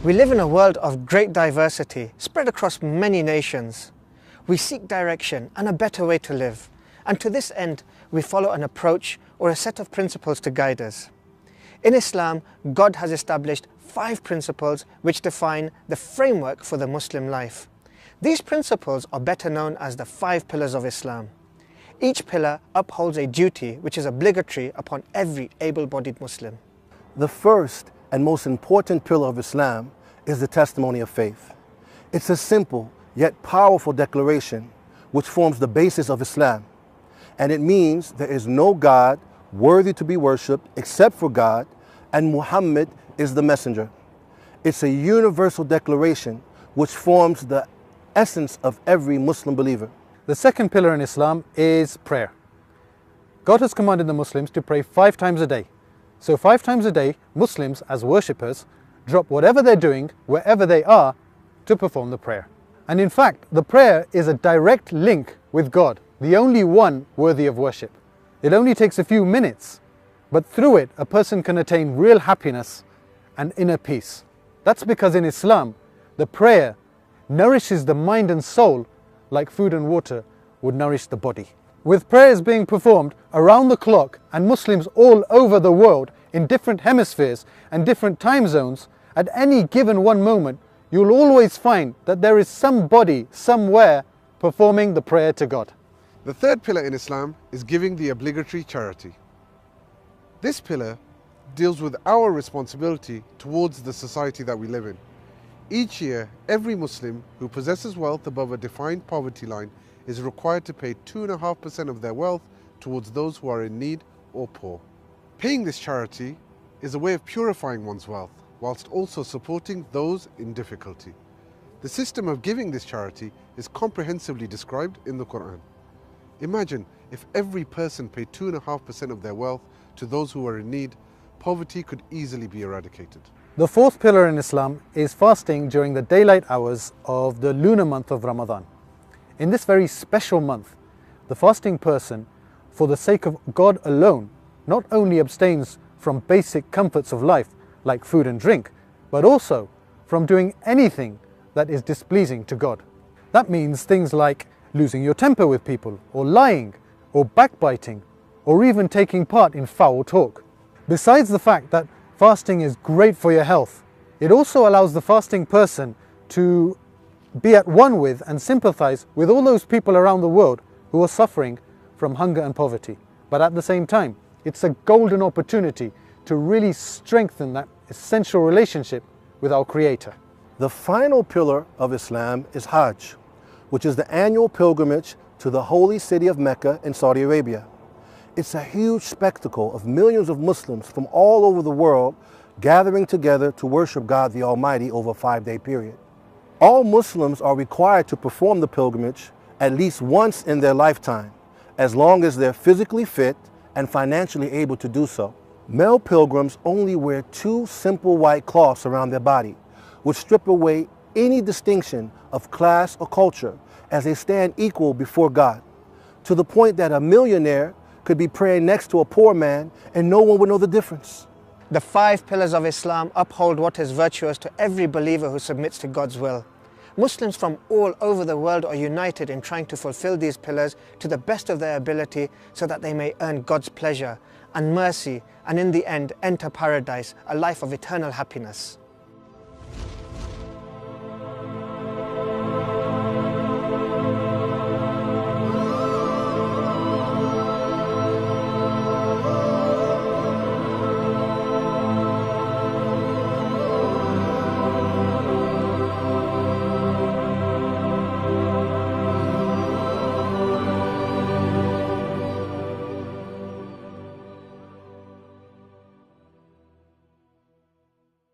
We live in a world of great diversity, spread across many nations. We seek direction and a better way to live, and to this end, we follow an approach or a set of principles to guide us. In Islam, God has established 5 principles which define the framework for the Muslim life. These principles are better known as the 5 pillars of Islam. Each pillar upholds a duty which is obligatory upon every able-bodied Muslim. The first and most important pillar of Islam is the testimony of faith. It's a simple yet powerful declaration which forms the basis of Islam. And it means there is no God worthy to be worshipped except for God, and Muhammad is the messenger. It's a universal declaration which forms the essence of every Muslim believer. The second pillar in Islam is prayer. God has commanded the Muslims to pray 5 times a day. So 5 times a day, Muslims as worshippers drop whatever they're doing, wherever they are, to perform the prayer. And in fact, the prayer is a direct link with God, the only one worthy of worship. It only takes a few minutes, but through it, a person can attain real happiness and inner peace. That's because in Islam, the prayer nourishes the mind and soul like food and water would nourish the body. With prayers being performed around the clock and Muslims all over the world in different hemispheres and different time zones, at any given one moment, you'll always find that there is somebody, somewhere, performing the prayer to God. The third pillar in Islam is giving the obligatory charity. This pillar deals with our responsibility towards the society that we live in. Each year, every Muslim who possesses wealth above a defined poverty line is required to pay 2.5% of their wealth towards those who are in need or poor. Paying this charity is a way of purifying one's wealth, whilst also supporting those in difficulty. The system of giving this charity is comprehensively described in the Quran. Imagine if every person paid 2.5% of their wealth to those who are in need, poverty could easily be eradicated. The fourth pillar in Islam is fasting during the daylight hours of the lunar month of Ramadan. In this very special month, the fasting person, for the sake of God alone, not only abstains from basic comforts of life like food and drink, but also from doing anything that is displeasing to God. That means things like losing your temper with people, or lying, or backbiting, or even taking part in foul talk. Besides the fact that fasting is great for your health, it also allows the fasting person to be at one with and sympathize with all those people around the world who are suffering from hunger and poverty. But at the same time, it's a golden opportunity to really strengthen that essential relationship with our Creator. The final pillar of Islam is Hajj, which is the annual pilgrimage to the holy city of Mecca in Saudi Arabia. It's a huge spectacle of millions of Muslims from all over the world gathering together to worship God the Almighty over a 5-day period. All Muslims are required to perform the pilgrimage at least once in their lifetime, as long as they're physically fit and financially able to do so. Male pilgrims only wear 2 simple white cloths around their body, which strip away any distinction of class or culture, as they stand equal before God, to the point that a millionaire could be praying next to a poor man and no one would know the difference. The 5 pillars of Islam uphold what is virtuous to every believer who submits to God's will. Muslims from all over the world are united in trying to fulfill these pillars to the best of their ability so that they may earn God's pleasure and mercy and in the end enter paradise, a life of eternal happiness.